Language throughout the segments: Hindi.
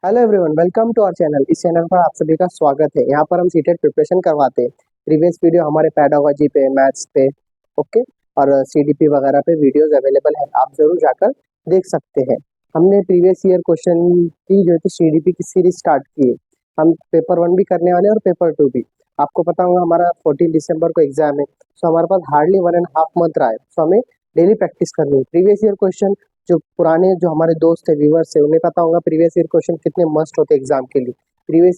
Hello everyone, welcome to our channel. इस चैनल पर आप सभी का स्वागत है। यहाँ पर हम सीटेट प्रिपरेशन करवाते हैं। प्रीवियस वीडियो हमारे पैडागोजी पे, मैथ्स पे, ओके, और सीडीपी वगैरह पे वीडियोस अवेलेबल है, आप जरूर जाकर देख सकते हैं। हमने प्रीवियस ईयर क्वेश्चन की जो है तो सीडीपी की सीरीज स्टार्ट की है। हम पेपर 1 भी करने वाले हैं और पेपर 2 भी। आपको पता होगा हमारा 14 दिसंबर को एग्जाम है, सो हमारे पास हार्डली 1.5 मंथ रहा है, सो हमें डेली प्रैक्टिस करनी है। प्रीवियस ईयर क्वेश्चन जो पुराने जो हमारे दोस्त है, व्यूवर्स है, उन्हें पता होगा प्रीवियस ईयर क्वेश्चन कितने मस्ट होते हैं एग्जाम के लिए। प्रीवियस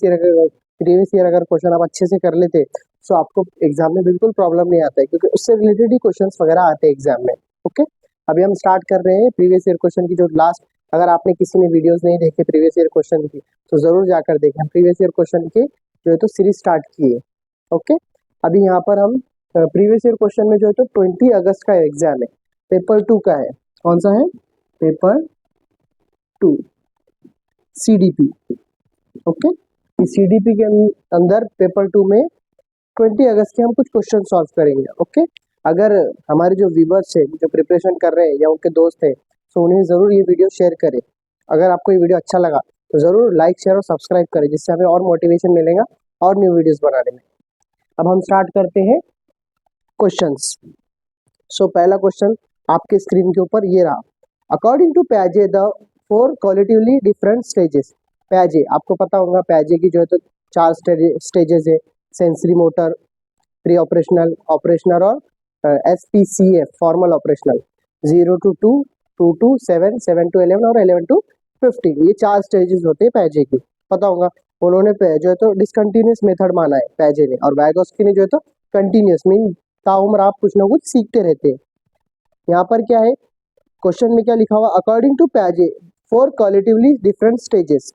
ईयर अगर क्वेश्चन आप अच्छे से कर लेते तो आपको एग्जाम में बिल्कुल प्रॉब्लम नहीं आता है, क्योंकि उससे रिलेटेड ही क्वेश्चंस वगैरह आते हैं एग्जाम में। ओके, अभी हम स्टार्ट कर रहे हैं प्रीवियस ईयर क्वेश्चन की जो लास्ट, अगर आपने किसी ने वीडियोस नहीं देखे प्रीवियस ईयर क्वेश्चन की तो जरूर जाकर देखें। प्रीवियस ईयर क्वेश्चन की जो है तो सीरीज स्टार्ट की है। ओके, अभी यहाँ पर हम प्रीवियस ईयर क्वेश्चन में जो है तो 20 अगस्त का एग्जाम है, पेपर 2 का है। कौन सा है? Paper 2 CDP. ओके, इस सीडीपी के अंदर पेपर 2 में 20 अगस्त के हम कुछ क्वेश्चन सॉल्व करेंगे। ओके, अगर हमारे जो व्यूवर्स है जो प्रिपरेशन कर रहे हैं या उनके दोस्त है तो उन्हें ज़रूर ये वीडियो शेयर करें। अगर आपको ये वीडियो अच्छा लगा तो ज़रूर लाइक, शेयर और सब्सक्राइब करें, जिससे हमें और मोटिवेशन मिलेगा और न्यू वीडियोस बनाने में। अब हम स्टार्ट करते हैं क्वेश्चंस। सो पहला क्वेश्चन आपके स्क्रीन के ऊपर ये रहा। अकॉर्डिंग टू प्याजे द 4 क्वालिटिवली डिफरेंट स्टेजेस। प्याजे आपको पता होगा, प्याजे की जो है तो 4 स्टेजेस है। Sensory motor, pre operational, operational और SPCF formal operational. 0 to 2, 2 to 7, 7 to 11 और 11 to 15, ये 4 स्टेजेस होते हैं प्याजे की, पता होगा। उन्होंने जो है तो डिसकंटिन्यूस मेथड माना है प्याजे ने, और वाइगोस्की ने जो है तो कंटिन्यूस मीन ताउम्र आप कुछ ना कुछ सीखते रहते हैं। यहाँ पर क्या है क्वेश्चन में, क्या लिखा हुआ? अकॉर्डिंग टू प्याजे 4 क्वालिटिवली डिफरेंट स्टेजेस।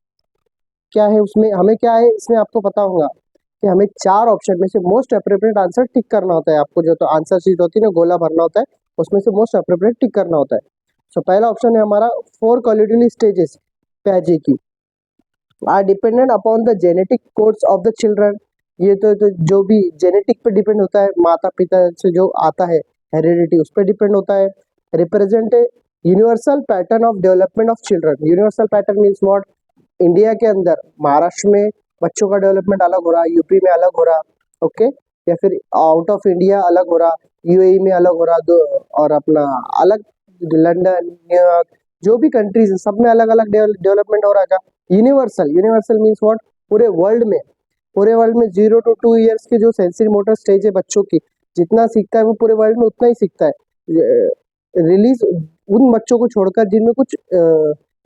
क्या है उसमें? हमें क्या है इसमें आपको पता होगा कि हमें 4 ऑप्शन में से मोस्ट अप्रोप्रिएट आंसर टिक करना होता है। आपको जो तो आंसर शीट होती है ना, गोला भरना होता है, उसमें से मोस्ट अप्रोप्रिएट टिक करना होता है। सो पहला ऑप्शन है हमारा 4 क्वालिटिवली स्टेजेस प्याजे की are dependent upon the genetic codes of the children. ये तो जो भी जेनेटिक पे डिपेंड होता है, माता पिता से जो आता है हेरिडिटी, उस पर डिपेंड होता है। Represent universal pattern of development of children. Universal pattern means what? India के अंदर महाराष्ट्र में बच्चों का डेवलपमेंट अलग हो रहा, यूपी में अलग हो रहा, ओके, या फिर आउट ऑफ इंडिया अलग हो रहा, यूएई में अलग हो रहा, दो और अपना अलग लंदन, न्यूयॉर्क, जो भी कंट्रीज है सब में अलग अलग डेवलपमेंट हो रहा था। Universal, universal means what? पूरे वर्ल्ड में, पूरे वर्ल्ड में 0 to 2 ईयर्स के जो सेंसरी मोटर स्टेज है बच्चों की, जितना सीखता है वो पूरे वर्ल्ड में उतना ही सीखता है। रिलीज उन बच्चों को छोड़कर जिनमें कुछ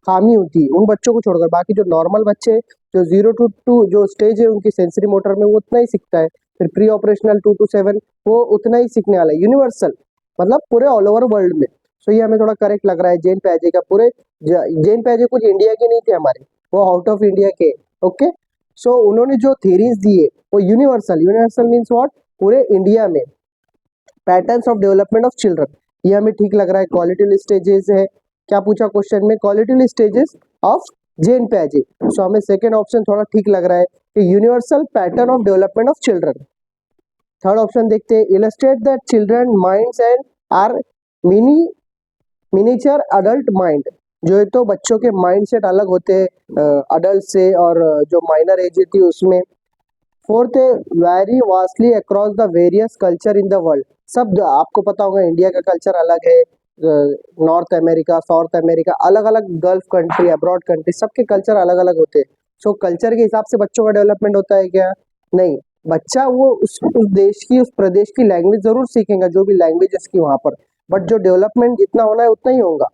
खामी होती है, उन बच्चों को छोड़कर बाकी जो नॉर्मल बच्चे जो 0 to 2 जो स्टेज है उनकी सेंसरी मोटर में, वो उतना ही सीखता है। फिर प्री ऑपरेशनल 2 to 7 वो उतना ही सीखने वाला है। यूनिवर्सल मतलब पूरे ऑल ओवर वर्ल्ड में। सो ये हमें थोड़ा करेक्ट लग रहा है। जैन प्याजे का पूरे जैन प्याजे कुछ इंडिया के नहीं थे हमारे, वो आउट ऑफ इंडिया के। ओके, सो उन्होंने जो थेरीज दिए वो यूनिवर्सल, यूनिवर्सल मीन्स व्हाट? पूरे इंडिया में। Patterns of development of children, ये हमें ठीक लग रहा है। क्वालिटी स्टेजेस है, क्या पूछा क्वेश्चन में? क्वालिटी स्टेजेस ऑफ जेन प्याजे। सो हमें सेकेंड ऑप्शन थोड़ा ठीक लग रहा है कि universal pattern of development of children. Third option देखते हैं। Illustrate that children minds and are miniature adult mind. जो है तो बच्चों के माइंड सेट अलग होते हैं अडल्ट से, और जो माइनर एज थी उसमें। फोर्थ है very vastly across the various culture in the world. सब आपको पता होगा इंडिया का कल्चर अलग है, नॉर्थ अमेरिका, साउथ अमेरिका, अलग अलग गल्फ कंट्री, अब्रॉड कंट्री, सबके कल्चर अलग अलग होते हैं। सो कल्चर के हिसाब से बच्चों का डेवलपमेंट होता है क्या? नहीं, बच्चा वो उस देश की, उस प्रदेश की लैंग्वेज जरूर सीखेगा, जो भी लैंग्वेज की वहाँ पर, बट जो डेवलपमेंट जितना होना है उतना ही होगा।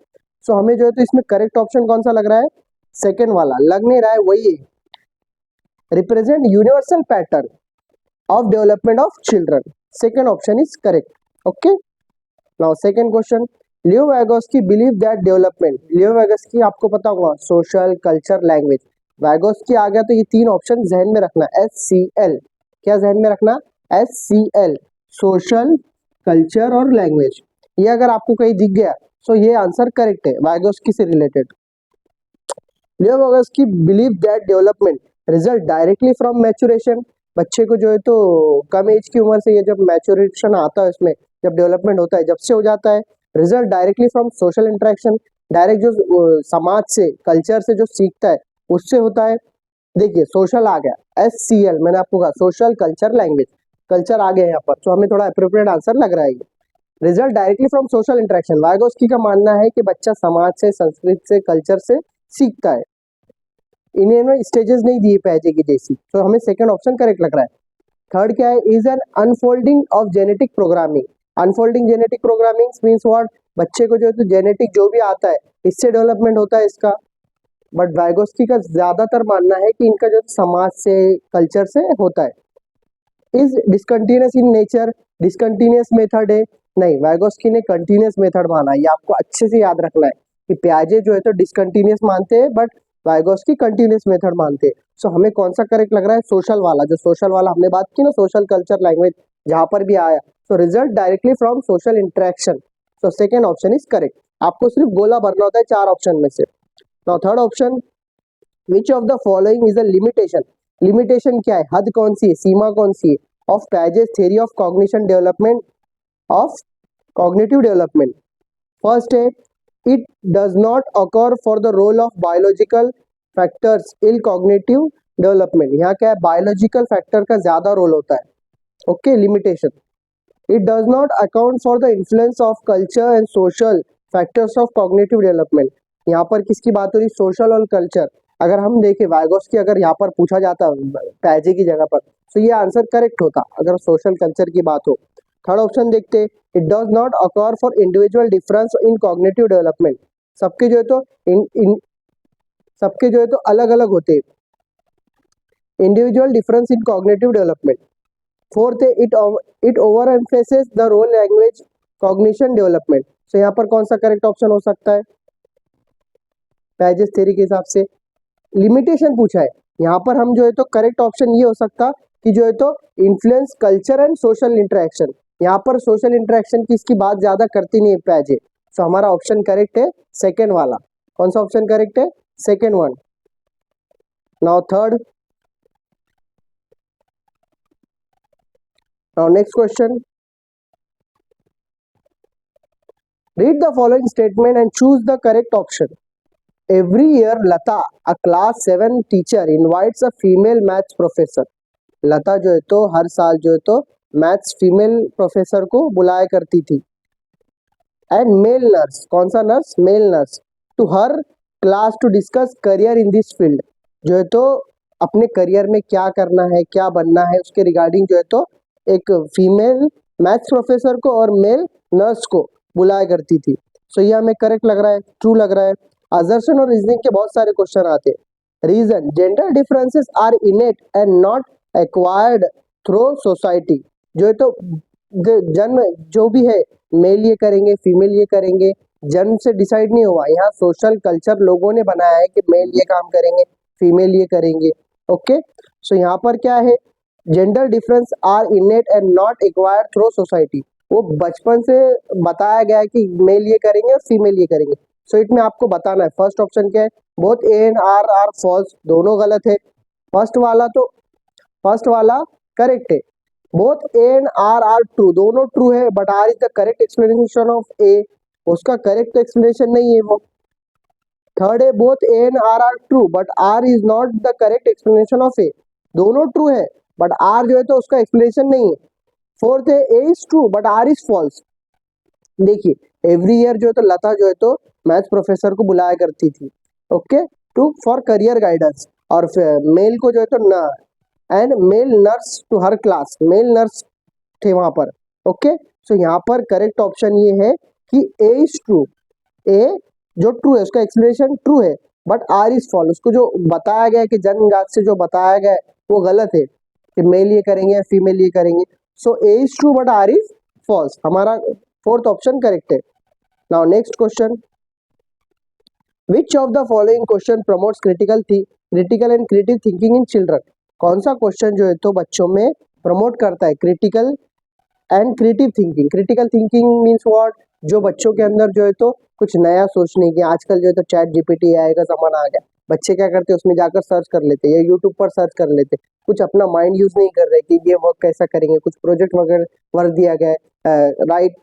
सो हमें जो है तो इसमें करेक्ट ऑप्शन कौन सा लग रहा है? सेकेंड वाला लग नहीं रहा है, वही है। Represent universal pattern of development of children. Second option is correct. Okay. Now second question. Leo Vygotsky believed that development. Leo Vygotsky आपको पता होगा सोशल, कल्चर, लैंग्वेज। Vygotsky आ गया तो ये 3 ऑप्शन जहन में रखना। SCL, क्या जहन में रखना? SCL, सोशल, कल्चर और लैंग्वेज। ये अगर आपको कहीं दिख गया तो ये आंसर करेक्ट है, Vygotsky से related. Leo Vygotsky believed that development result directly from maturation. बच्चे को जो है तो कम एज की उम्र से, ये जब मैच्योरेशन आता है उसमें, जब डेवलपमेंट होता है, जब से हो जाता है। Result directly from social interaction, direct जो समाज से, कल्चर से जो सीखता है उससे होता है, देखिए सोशल आ गया, SCL मैंने आपको कहा सोशल कल्चर लैंग्वेज, कल्चर आ गया यहाँ पर, तो हमें थोड़ा अप्रोप्रिएट आंसर लग रहा है। Result directly from social interaction, Vygotsky का मानना है कि बच्चा समाज से, संस्कृति से, कल्चर से सीखता है। इन्हें स्टेजेस नहीं दिए पैजे की जैसी, तो हमें सेकंड ऑप्शन करेक्ट लग रहा है। थर्ड क्या है, is an unfolding of genetic programming. Unfolding genetic programming means what, बच्चे को जो है तो जेनेटिक जो भी आता है इससे डेवलपमेंट होता है इसका, बट वाइगोस्की का ज्यादातर मानना है कि इनका जो समाज से, कल्चर से होता है। Is discontinuous in nature, discontinuous method है, नहीं वाइगोस्की ने कंटिन्यूस मेथड माना है, ये आपको अच्छे से याद रखना है कि प्याजे जो है तो डिसकंटिन्यूस मानते हैं बट वाइगोस्की कंटिन्यूस मेथड मानते हैं। सो हमें कौन सा करेक्ट लग रहा है, सोशल वाला, जो सोशल वाला हमने बात की ना, सोशल कल्चर लैंग्वेज जहां पर भी आया, so result directly from social interaction, so second option is correct. आपको सिर्फ गोला भरना होता है 4 ऑप्शन में से। Now third option, which of the following is a limitation, limitation क्या है, हद कौन सी है, सीमा कौन सी है, of Piaget's theory of cognition development, of cognitive development. First है, it does not occur for the role of biological factors in cognitive development। यहाँ क्या है, बायोलॉजिकल फैक्टर का ज्यादा रोल होता है, okay limitation. It does not account for the influence of culture and social factors of cognitive development. यहाँ पर किसकी बात हो रही, सोशल और कल्चर। अगर हम देखें वाइगोस्की अगर यहाँ पर पूछा जाता पैजे की जगह पर, तो ये आंसर करेक्ट होता अगर सोशल कल्चर की बात हो। थर्ड ऑप्शन देखते, it does not occur for individual difference in cognitive development. सबके जो है तो सबके जो है तो अलग अलग होते हैं, individual difference in cognitive development. Fourth है, it over emphasis the role language cognition development. तो यहाँ पर कौन सा करेक्ट ऑप्शन हो सकता है, पैजेस थ्योरी के हिसाब से लिमिटेशन पूछा है, यहाँ पर हम जो है तो करेक्ट ऑप्शन ये हो सकता कि जो है तो influence culture and social interaction. यहाँ पर सोशल इंटरेक्शन की इसकी बात ज्यादा करती नहीं है पैजे, तो हमारा ऑप्शन करेक्ट है सेकेंड वाला। कौन सा ऑप्शन करेक्ट है, second one. Now third, now next question, read the following statement and choose the correct option. Every year Lata, a class 7 teacher invites a female maths professor. Lata जो है तो हर साल जो है तो मैथ्स फीमेल प्रोफेसर को बुलाया करती थी। एंड मेल नर्स, कौन सा nurse, male nurse, to her class to discuss career in this field. जो है तो अपने करियर में क्या करना है, क्या बनना है, उसके रिगार्डिंग जो है तो एक फीमेल मैथ्स प्रोफेसर को और मेल नर्स को बुलाया करती थी। सो ये हमें करेक्ट लग रहा है, ट्रू लग रहा है। असर्शन और रीजनिंग के बहुत सारे क्वेश्चन आते हैं। Reason, gender differences are innate and not acquired through society. जो है तो जन्म जो भी है, मेल ये करेंगे, फीमेल ये करेंगे, जन्म से डिसाइड नहीं हुआ, यहाँ सोशल कल्चर लोगों ने बनाया है कि मेल ये काम करेंगे, फीमेल ये करेंगे। ओके, सो यहाँ पर क्या है, gender difference are innate and not acquired through society. वो बचपन से बताया गया है कि मेल ये करेंगे और फीमेल ये करेंगे। सो इट में आपको बताना है फर्स्ट ऑप्शन क्या है, both A and R are false, दोनों गलत है। फर्स्ट वाला करेक्ट है, both A and R are true, दोनों ट्रू है, but R is the correct explanation of A, उसका करेक्ट एक्सप्लेनेशन नहीं है वो। थर्ड है, both A and R are true but R is not the correct explanation of A, दोनों ट्रू है बट आर जो है तो उसका एक्सप्लेनेशन नहीं है। फोर्थ है, A is true but R is false. देखिए एवरी ईयर जो है तो लता जो है तो मैथ्स प्रोफेसर को बुलाया करती थी, okay, to for career guidance, और मेल को जो है तो न, and male nurse to her class, male nurse थे वहां पर। ओके, सो यहाँ पर करेक्ट ऑप्शन ये है कि ए इज ट्रू, ए जो ट्रू है उसका एक्सप्लेनेशन ट्रू है बट आर इज फॉल्स, उसको जो बताया गया है कि जन्मजात से जो बताया गया है वो गलत है कि मेल ये करेंगे या फीमेल ये करेंगे। So A is true but R is false, हमारा फोर्थ ऑप्शन करेक्ट है। Now next question, which of the following question promotes critical and creative thinking in children. कौन सा क्वेश्चन जो है तो बच्चों में प्रमोट करता है critical and creative thinking. Critical thinking means what, जो बच्चों के अंदर जो है तो कुछ नया सोचने की, आजकल जो है तो चैट जीपीटी AI का जमाना आ गया, बच्चे क्या करते हैं उसमें जाकर सर्च कर लेते हैं या यूट्यूब पर सर्च कर लेते हैं, कुछ अपना माइंड यूज नहीं कर रहे कि ये वर्क कैसा करेंगे, कुछ प्रोजेक्ट वगैरह वर्क दिया गया है, राइट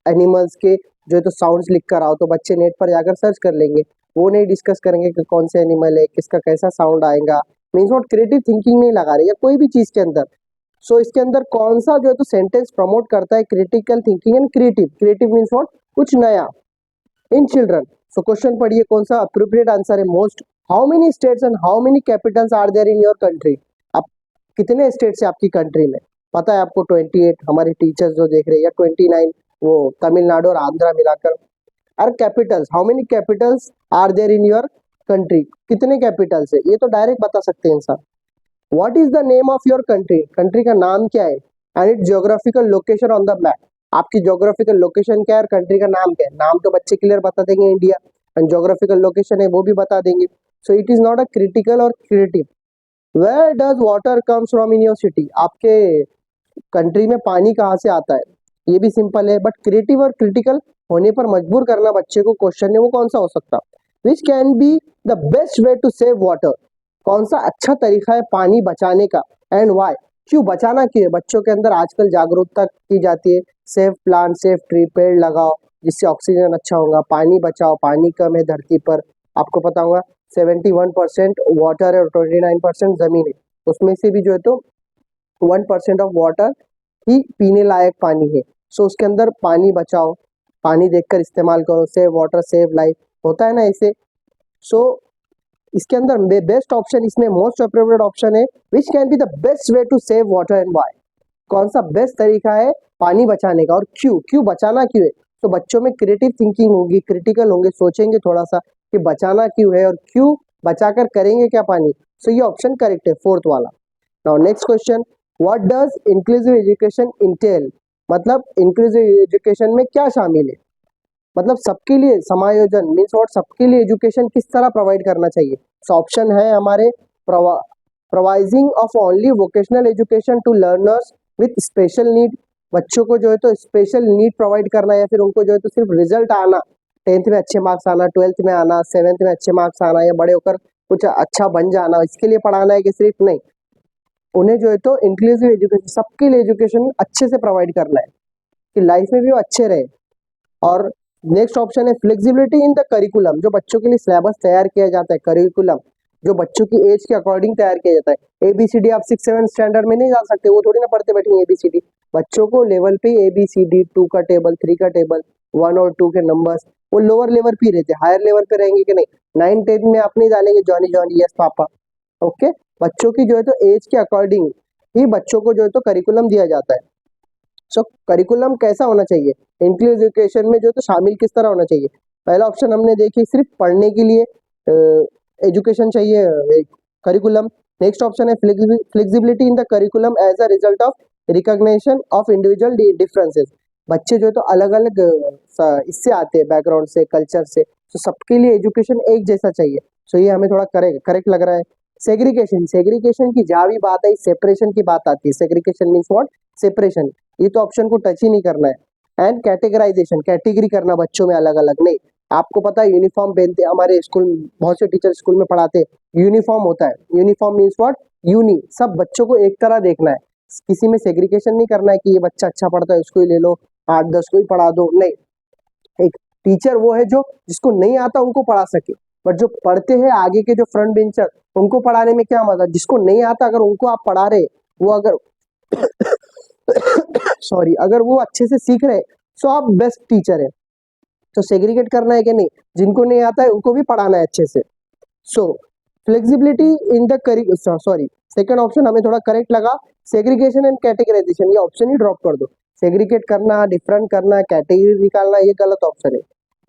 एनिमल्स के जो है तो साउंड्स लिख कर आओ, तो बच्चे नेट पर जाकर सर्च कर लेंगे। वो नहीं डिस्कस करेंगे कि कौन से एनिमल है, किसका कैसा साउंड आएगा, मीन्स व्हाट क्रिएटिव थिंकिंग नहीं लगा रहे या कोई भी चीज के अंदर। सो इसके अंदर कौन सा जो है तो सेंटेंस प्रमोट करता है critical thinking and creative. Creative means what, कुछ नया इन चिल्ड्रन। सो क्वेश्चन पढ़िए कौन सा अप्रोप्रिएट आंसर है most. How many states and how many capitals are there in your country. आप कितने स्टेट्स है आपकी कंट्री में, पता है आपको 28, हमारे टीचर्स जो देख रहे हैं, या 29 वो तमिलनाडु और आंध्रा मिलाकर। और capitals, how many capitals are there in your country, कितने कैपिटल्स है, ये तो डायरेक्ट बता सकते हैं इंसान। What is the name of your country, country का नाम क्या है, and it geographical location on the map. आपकी जियोग्राफिकल लोकेशन क्या है और कंट्री का नाम क्या है। नाम तो बच्चे क्लियर बता देंगे इंडिया, एंड जियोग्राफिकल लोकेशन है वो भी बता देंगे। So it is not a critical और creative. Where does water comes from in your city, आपके कंट्री में पानी कहाँ से आता है, ये भी सिंपल है। बट क्रिएटिव और क्रिटिकल होने पर मजबूर करना बच्चे को क्वेश्चन है वो कौन सा हो सकता। Which can be the best way to save water, कौन सा अच्छा तरीका है पानी बचाने का, एंड वाई, क्यों बचाना क्यों है। बच्चों के अंदर आजकल जागरूकता की जाती है, सेफ प्लांट सेफ ट्री, पेड़ लगाओ जिससे ऑक्सीजन अच्छा होगा, पानी बचाओ, पानी कम है धरती पर। आपको पता होगा 71% वाटर है और 29% जमीन है, उसमें से भी जो है तो 1% ऑफ वाटर ही पीने लायक पानी है। सो उसके अंदर पानी बचाओ, पानी देखकर इस्तेमाल करो, सेव वाटर सेव लाइफ, होता है ना ऐसे। सो इसके अंदर बेस्ट ऑप्शन, इसमें मोस्ट अप्रोप्रिएट ऑप्शन है which can be the best way to save water and why, कौन सा बेस्ट तरीका है पानी बचाने का और क्यों, क्यों बचाना क्यों है। तो बच्चों में क्रिएटिव थिंकिंग होगी, क्रिटिकल होंगे, सोचेंगे थोड़ा सा कि बचाना क्यों है और क्यों बचाकर करेंगे क्या पानी। सो ये ऑप्शन करेक्ट है, फोर्थ वाला। Now next question, what does inclusive education Intel, मतलब इंक्लूसिव एजुकेशन में क्या शामिल है, मतलब सबके लिए समायोजन मीन्स व्हाट, सबके लिए एजुकेशन किस तरह प्रोवाइड करना चाहिए। सो ऑप्शन है हमारे, providing of only vocational education to learners with special need, बच्चों को जो है तो स्पेशल नीड प्रोवाइड करना, या फिर उनको जो है तो सिर्फ रिजल्ट आना, 10th में अच्छे मार्क्स आना, 12th में आना, 7th में अच्छे मार्क्स आना, या बड़े होकर कुछ अच्छा बन जाना, इसके लिए पढ़ाना है कि सिर्फ नहीं, उन्हें जो है तो इंक्लूसिव एजुकेशन, सबके लिए एजुकेशन अच्छे से प्रोवाइड करना है कि लाइफ में भी वो अच्छे रहे। और नेक्स्ट ऑप्शन है फ्लेक्सिबिलिटी इन द करिकुलम, जो बच्चों के लिए सिलेबस तैयार किया जाता है, करिकुलम जो बच्चों की एज के अकॉर्डिंग तैयार किया जाता है। ABCD आप 6-7 स्टैंडर्ड में नहीं जा सकते, वो थोड़ी ना पढ़ते बैठेंगे ABCD, बच्चों को लेवल पे ABCD 2 का टेबल, 3 का टेबल, 1 और 2 के नंबर्स, वो लोअर लेवल पे रहते, हायर लेवल पे रहेंगे कि नहीं। 9-10 में आप नहीं डालेंगे Johnny Johnny yes papa, okay. बच्चों की जो है तो एज के अकॉर्डिंग ही बच्चों को जो है तो करिकुलम दिया जाता है। सो करिकुलम कैसा होना चाहिए, इंक्लूसिव एजुकेशन में जो तो शामिल किस तरह होना चाहिए। पहला ऑप्शन हमने देखी, सिर्फ पढ़ने के लिए एजुकेशन चाहिए करिकुलम। नेक्स्ट ऑप्शन है flexibility in the curriculum as a result of recognition of individual differences, बच्चे जो है तो अलग अलग इससे आते हैं, बैकग्राउंड से, कल्चर से, तो सबके लिए एजुकेशन एक जैसा चाहिए। सो ये हमें थोड़ा करेक्ट लग रहा है। सेग्रीगेशन, सेग्रीगेशन की जहाँ भी बात आई सेपरेशन की बात आती है, सेग्रीगेशन मीन्स व्हाट, सेपरेशन, ये तो ऑप्शन को टच ही नहीं करना है। एंड कैटेगराइजेशन, कैटेगरी करना बच्चों में अलग अलग नहीं। आपको पता है यूनिफॉर्म पहनते, हमारे स्कूल बहुत से टीचर स्कूल में पढ़ाते यूनिफॉर्म होता है, यूनिफॉर्म मीन्स व्हाट, यूनी, सब बच्चों को एक तरह देखना है, किसी में सेग्रीगेशन नहीं करना है कि ये बच्चा अच्छा पढ़ता है उसको ही ले लो, 8-10 को ही पढ़ा दो, नहीं। एक टीचर वो है जो जिसको नहीं आता उनको पढ़ा सके, बट जो पढ़ते हैं आगे के जो फ्रंट बेंचर, उनको पढ़ाने में क्या मजा, जिसको नहीं आता अगर उनको आप पढ़ा रहे, वो अगर सॉरी, अगर वो अच्छे से सीख रहे, सो आप बेस्ट टीचर है। तो सेग्रीगेट करना है कि नहीं, जिनको नहीं आता है उनको भी पढ़ाना है अच्छे से। So flexibility in the sorry, second option हमें थोड़ा करेक्ट लगा, सेग्रीगेशन एंड कैटेगराइजेशन, ये ऑप्शन ही ड्रॉप कर दो। सेग्रीगेट करना, डिफरेंट करना, कैटेगरी निकालना, ये गलत ऑप्शन है।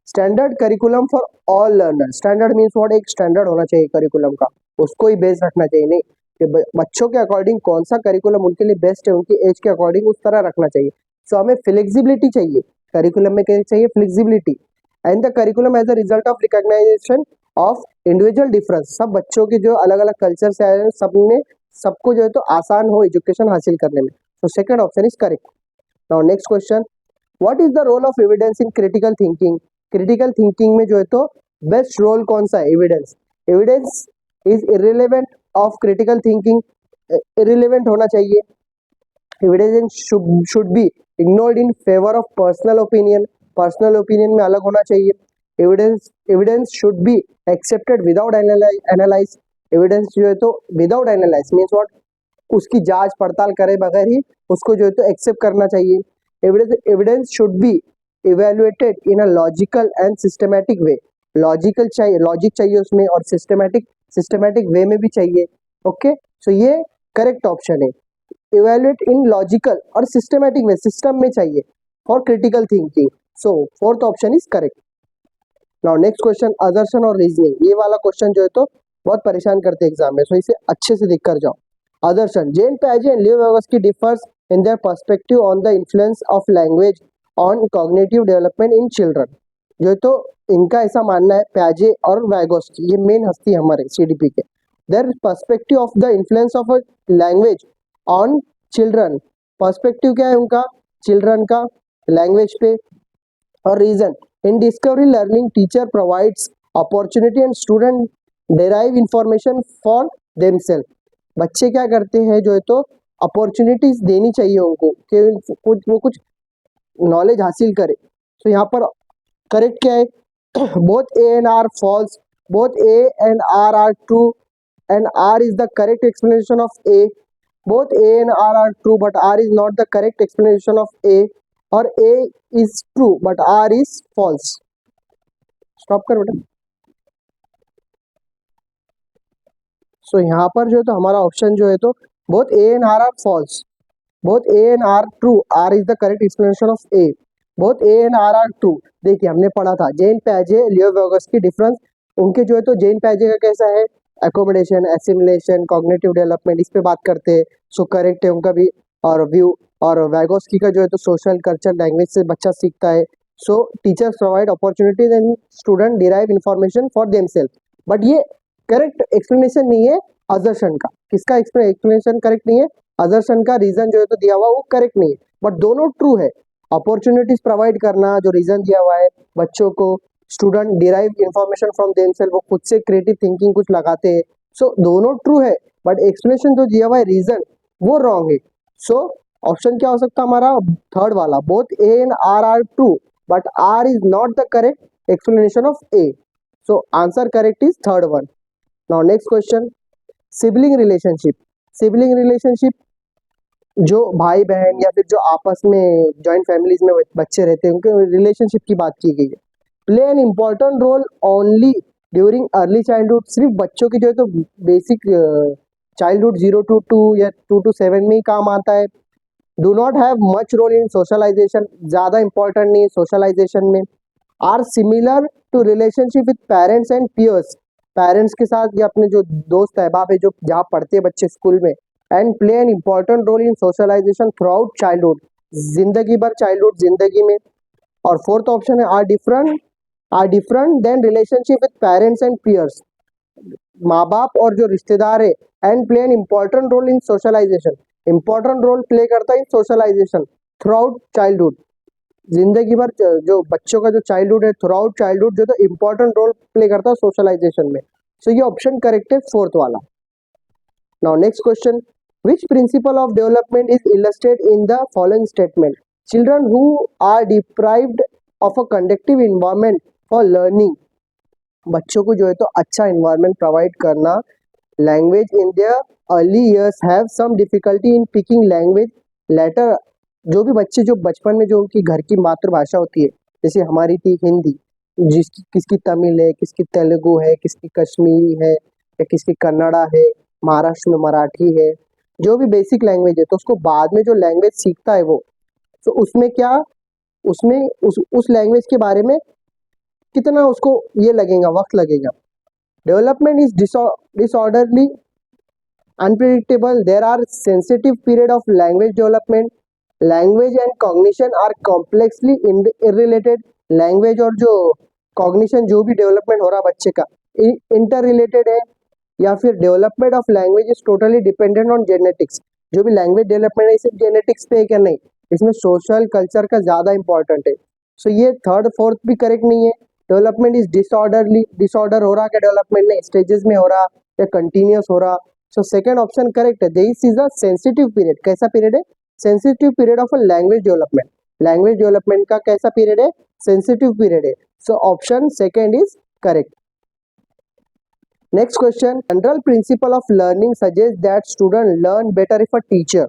Standard curriculum for all learner, standard means what, एक स्टैंडर्ड होना चाहिए करिकुलम का, उसको ही बेस रखना चाहिए, नहीं कि बच्चों के अकॉर्डिंग कौन सा करिकुलम उनके लिए बेस्ट है, उनकी एज के अकॉर्डिंग उस तरह रखना चाहिए। सो हमें फ्लेक्सिबिलिटी चाहिए, करिकुलम में क्या चाहिए, flexibility, and the curriculum as a result of recognization of individual difference, सब बच्चों के जो अलग अलग कल्चर से आए हैं सब में, सबको जो है तो आसान हो एजुकेशन हासिल करने में। तो second option is correct. Now next question, what is the role of evidence in critical thinking, critical thinking में जो है तो बेस्ट रोल कौन सा है, evidence. Evidence is irrelevant of critical thinking, irrelevant होना चाहिए। Evidence should be ignored in favour of personal opinion, personal opinion में अलग होना चाहिए। Evidence should be accepted without analyse. Evidence जो है तो विदाउट एनालाइज मीन्स व्हाट, उसकी जांच पड़ताल करे बगैर ही उसको जो है तो एक्सेप्ट करना चाहिए। Evidence should be evaluated in a logical and systematic way. Logical चाहिए, लॉजिक चाहिए उसमें, और सिस्टमैटिक वे में भी चाहिए। ओके, सो ये करेक्ट ऑप्शन है। इवेल्युएट इन लॉजिकल और सिस्टमैटिक वे, सिस्टम में चाहिए for critical thinking. So fourth option is correct. Now next question, assertion और रीजनिंग। ये वाला क्वेश्चन जो है तो बहुत परेशान करते हैं एग्जाम में, सो इसे अच्छे से देख कर जाओ। असर्शन, जेन पियाजे and Leo vygotsky differs in their perspective on the influence of language on cognitive development in children। जो है तो इनका ऐसा मानना है, पियाजे और Vygotsky, ये मेन हस्ती हमारे सीडीपी के, their perspective of the influence of language on children. Perspective क्या है उनका, चिल्ड्रन का लैंग्वेज पे। और reason, in discovery learning teacher provides opportunity and student derive information for themself. बच्चे क्या करते हैं जो है तो अपॉर्चुनिटीज देनी चाहिए उनको कि वो कुछ नॉलेज हासिल करे। तो यहाँ पर करेक्ट क्या है, both A and R false, both A and R true and R is the correct explanation of A. Both A and R true but R is not the correct explanation of A, और A is true but R is false. Stop कर बेटा। सो यहाँ पर जो है तो हमारा ऑप्शन जो है तो both A and R false, both A and R true, R is the correct explanation of A, both A and R true. देखिए हमने पढ़ा था जेन पियाजे लियो vygotsky डिफरेंस, उनके जो है तो जेन पियाजे का कैसा है, एकोमोडेशन, एसिमिलेशन, कॉग्निटिव डेवलपमेंट, इस पे बात करते हैं। सो करेक्ट है उनका भी और व्यू। और Vygotsky का जो है तो सोशल कल्चर लैंग्वेज से बच्चा सीखता है। So teachers provide opportunities and student derive information for themself. But ये करेक्ट एक्सप्लेनेशन नहीं है असर्शन का। किसका एक्सप्लेनेशन करेक्ट नहीं है, असर्शन का। रीजन जो है तो दिया हुआ वो करेक्ट नहीं है, बट दोनों ट्रू है। अपॉर्चुनिटीज प्रोवाइड करना, जो रीजन दिया हुआ है बच्चों को, student derive information from themselves, वो खुद से क्रिएटिव थिंकिंग कुछ लगाते हैं। सो दोनों ट्रू है, बट एक्सप्लेनेशन जो दिया हुआ है रीजन वो रॉन्ग है। सो ऑप्शन क्या हो सकता है हमारा, थर्ड वाला, both A and R true but R is not the correct explanation of A. So answer correct is third one. Now next question, sibling relationship. Sibling relationship जो भाई बहन या फिर जो आपस में जॉइंट फैमिलीज में बच्चे रहते हैं उनके रिलेशनशिप की बात की गई है। Play an important role only during early childhood. सिर्फ बच्चों की जो है तो बेसिक चाइल्डहुड 0 to 2 या 2 to 7 में ही काम आता है। Do not have much role in socialization, ज़्यादा इंपॉर्टेंट नहीं है सोशलाइजेशन में। Are similar to relationship with parents and peers, parents के साथ या अपने जो दोस्त अहबाब है जो जहाँ पढ़ते हैं बच्चे स्कूल में। And play an important role in socialization throughout childhood, जिंदगी भर चाइल्डहुड जिंदगी में। और फोर्थ ऑप्शन है are different than relationship with parents and peers, माँ बाप और जो रिश्तेदार है। And play an important role in socialization, important role play करता है सोशलाइजेशन थ्रू आउट चाइल्डहुड, जिंदगी भर जो बच्चों का जो चाइल्डहुड है थ्रू आउट चाइल्डहुड जो तो इंपॉर्टेंट रोल प्ले करता है सोशलाइजेशन में। सो ये ऑप्शन करेक्ट है फोर्थ वाला। Now next question, which principle of development is illustrated in the following statement. Children who are deprived of a conductive environment for learning, बच्चों को जो है तो अच्छा इन्वायरमेंट प्रोवाइड करना। Language in their early years have some difficulty in picking language later. जो भी बच्चे जो बचपन में जो उनकी घर की मातृभाषा होती है, जैसे हमारी थी हिंदी, किसकी तमिल है, किसकी तेलुगु है, किसकी कश्मीरी है, या किसकी कन्नड़ा है, महाराष्ट्र में मराठी है, जो भी बेसिक लैंग्वेज है, तो उसको बाद में जो लैंग्वेज सीखता है वो, तो उसमें क्या, उसमें उस लैंग्वेज के बारे में कितना उसको ये लगेगा, वक्त लगेगा। Development is disorderly unpredictable, there are sensitive period of language development, language and cognition are complexly interrelated। language और जो cognition जो भी development हो रहा बच्चे का interrelated है, या फिर development of language is totally dependent on genetics। जो भी language development है सिर्फ genetics पे है क्या, नहीं, इसमें social culture का ज़्यादा important है। so ये थर्ड फोर्थ भी करेक्ट नहीं है। डेवलपमेंट इज डिसऑर्डरली, डिसऑर्डर हो रहा क्या डेवलपमेंट में, स्टेजेस में हो रहा या कंटिन्यूस हो रहा। सो सेकंड ऑप्शन करेक्ट है। This is a sensitive period, कैसा पीरियड है, sensitive period of a language development. Language development का कैसा पीरियड है, सेंसिटिव पीरियड है। So option second is correct. Next question, general principle of learning suggest that student learn better if a teacher.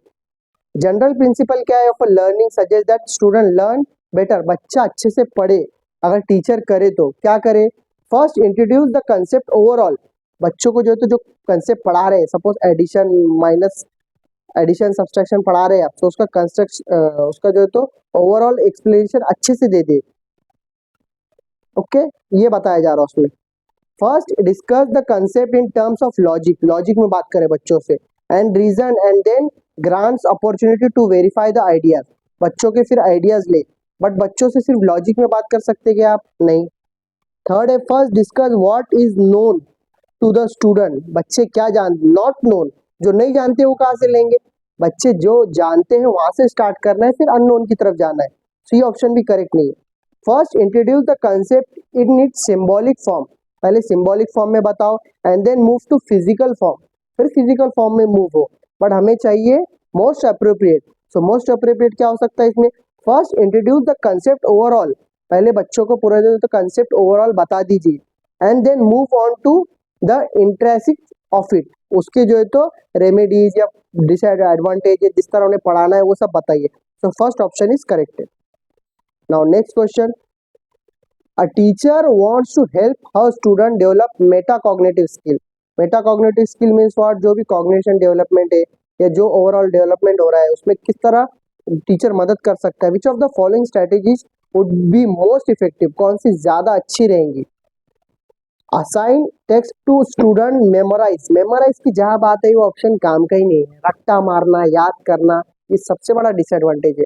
General principle क्या है of learning suggest that student learn better, बच्चा अच्छे से पढ़े अगर टीचर करे तो क्या करे। First introduce the concept overall, बच्चों को जो है तो जो कंसेप्ट पढ़ा रहे हैं, suppose addition minus addition subtraction पढ़ा रहे हैं आप, तो उसका कंस्ट्रक्ट उसका जो है तो ओवरऑल एक्सप्लेनेशन अच्छे से दे दे। ओके ये बताया जा रहा है उसमें। First discuss the concept in terms of logic, logic में बात करें बच्चों से, and reason and then grants opportunity to verify the ideas, बच्चों के फिर आइडियाज ले, बट बच्चों से सिर्फ लॉजिक में बात कर सकते क्या आप, नहीं। थर्ड है first discuss what is known to the student, बच्चे क्या जान, नॉट नोन, जो नहीं जानते वो कहाँ से लेंगे, बच्चे जो जानते हैं वहां से स्टार्ट करना है, फिर अननोन की तरफ जाना है। सो ये ऑप्शन भी करेक्ट नहीं है। First introduce the concept in its symbolic form, पहले सिंबॉलिक फॉर्म में बताओ, and then move to physical form, फिर फिजिकल फॉर्म में मूव हो, बट हमें चाहिए most appropriate. So most appropriate क्या हो सकता है इसमें, first introduce the concept overall, पहले बच्चों को पूरा जो तो कंसेप्ट ओवरऑल बता दीजिए, and then move on to the intrinsic of it, उसके जो है तो रेमेडीज या डिसएडवांटेज जिस तरह उन्हें पढ़ाना है वो सब बताइए। So first option is correct. Now next question, a teacher wants to help her student develop metacognitive skill, metacognitive skill means what, जो भी कॉग्निशन डेवलपमेंट है या जो ओवरऑल डेवलपमेंट हो रहा है उसमें किस तरह टीचर मदद कर सकता है। Which of the following strategies would be most effective, कौन सी ज्यादा अच्छी रहेंगी। Assign text to student memorize, memorize की जहां बात है वो ऑप्शन काम का ही नहीं है, रट्टा मारना याद करना ये सबसे बड़ा डिसएडवांटेज है।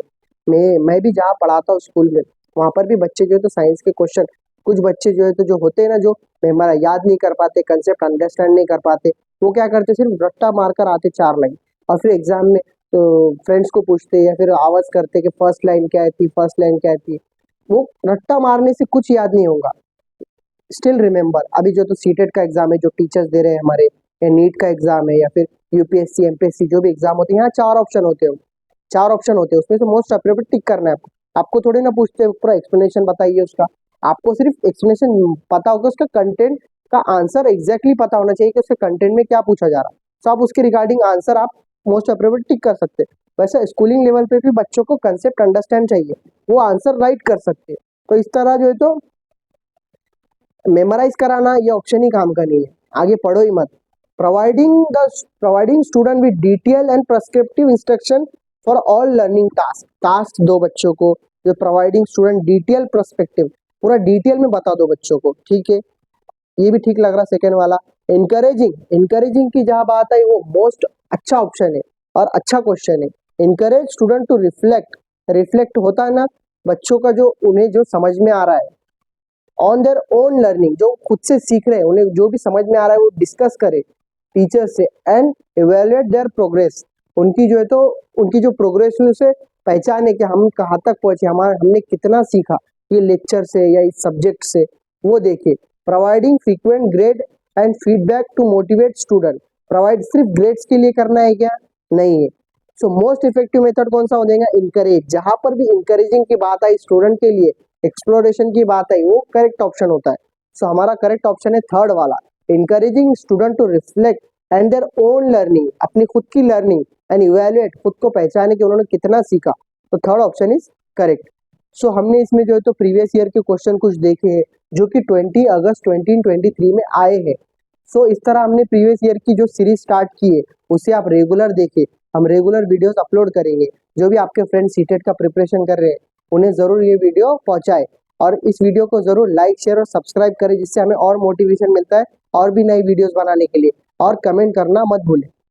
मैं भी जहाँ पढ़ाता हूँ स्कूल में, वहां पर भी बच्चे जो है तो साइंस के क्वेश्चन, कुछ बच्चे जो है तो जो होते हैं ना, जो मेमोराइज याद नहीं कर पाते, कंसेप्ट अंडरस्टैंड नहीं कर पाते, वो क्या करते सिर्फ रट्टा मारकर आते 4 लाइन, और फिर एग्जाम में तो फ्रेंड्स को पूछते या फिर आवाज करते कि फर्स्ट लाइन क्या थी, फर्स्ट लाइन क्या थी। वो रट्टा मारने से कुछ याद नहीं होगा। स्टिल रिमेंबर, अभी जो तो सीटेट का एग्जाम है जो टीचर्स दे रहे हैं हमारे, या नीट का एग्जाम है या फिर यूपीएससी एमपीएससी जो भी एग्जाम होते हैं, यहाँ 4 ऑप्शन होते हैं, 4 ऑप्शन होते हैं, उसमें से मोस्ट अप्रोप्रिएट टिक करना है आपको। आपको थोड़ी ना पूछते पूरा एक्सप्लेनेशन बताइए उसका, आपको सिर्फ एक्सप्लेनेशन पता होगा, उसका कंटेंट का आंसर एग्जैक्टली पता होना चाहिए कि उसके कंटेंट में क्या पूछा जा रहा है। तो आप उसके रिगार्डिंग आंसर आप मोस्ट अप्रोप्रिएट टिक कर सकते हैं। वैसे स्कूलिंग लेवल पे भी बच्चों को कंसेप्ट अंडरस्टैंड चाहिए, वो आंसर राइट कर सकते हैं। तो इस तरह जो है तो मेमोराइज कराना ये ऑप्शन ही काम का नहीं है, आगे पढ़ो ही मत। Providing student with detail and prescriptive instruction for all learning task, task दो बच्चों को, जो प्रोवाइडिंग स्टूडेंट डिटेल प्रेस्पेक्टिव, पूरा डिटेल में बता दो बच्चों को, ठीक है ये भी ठीक लग रहा सेकेंड वाला। इनकरेजिंग, इनकरेजिंग की जहां बात है वो मोस्ट अच्छा ऑप्शन है और अच्छा क्वेश्चन है। Encourage student to reflect, reflect होता है ना बच्चों का जो उन्हें जो समझ में आ रहा है, ऑन देयर ओन लर्निंग, जो खुद से सीख रहे हैं उन्हें जो भी समझ में आ रहा है वो डिस्कस करे टीचर से, एंड इवेल्युएट देयर प्रोग्रेस, उनकी जो है तो उनकी जो प्रोग्रेस हुई उसे पहचाने कि हम कहाँ तक पहुंचे, हमने कितना सीखा ये लेक्चर से या इस सब्जेक्ट से, वो देखे। Providing frequent grade and feedback to motivate student, provide सिर्फ ग्रेड्स के लिए करना है क्या, नहीं है। सो मोस्ट इफेक्टिव मेथड कौन सा हो जाएगा, इनकरेज, जहां पर भी इनकरेजिंग की बात आई स्टूडेंट के लिए, एक्सप्लोरेशन की बात आई, वो करेक्ट ऑप्शन होता है। सो हमारा करेक्ट ऑप्शन है थर्ड वाला, encouraging student to reflect and their own learning, अपनी खुद की लर्निंग, एंड इवैल्यूएट, खुद को पहचाने कि उन्होंने कितना सीखा। तो थर्ड ऑप्शन इज करेक्ट। सो हमने इसमें जो है तो प्रीवियस ईयर के क्वेश्चन कुछ देखे हैं जो कि 20 अगस्त 2023 में आए हैं। सो इस तरह हमने प्रीवियस ईयर की जो सीरीज स्टार्ट की है उसे आप रेगुलर देखें, हम रेगुलर वीडियोस अपलोड करेंगे। जो भी आपके फ्रेंड सीटेट का प्रिपरेशन कर रहे हैं उन्हें जरूर ये वीडियो पहुंचाए, और इस वीडियो को जरूर लाइक शेयर और सब्सक्राइब करें, जिससे हमें और मोटिवेशन मिलता है और भी नई वीडियोस बनाने के लिए। और कमेंट करना मत भूलें।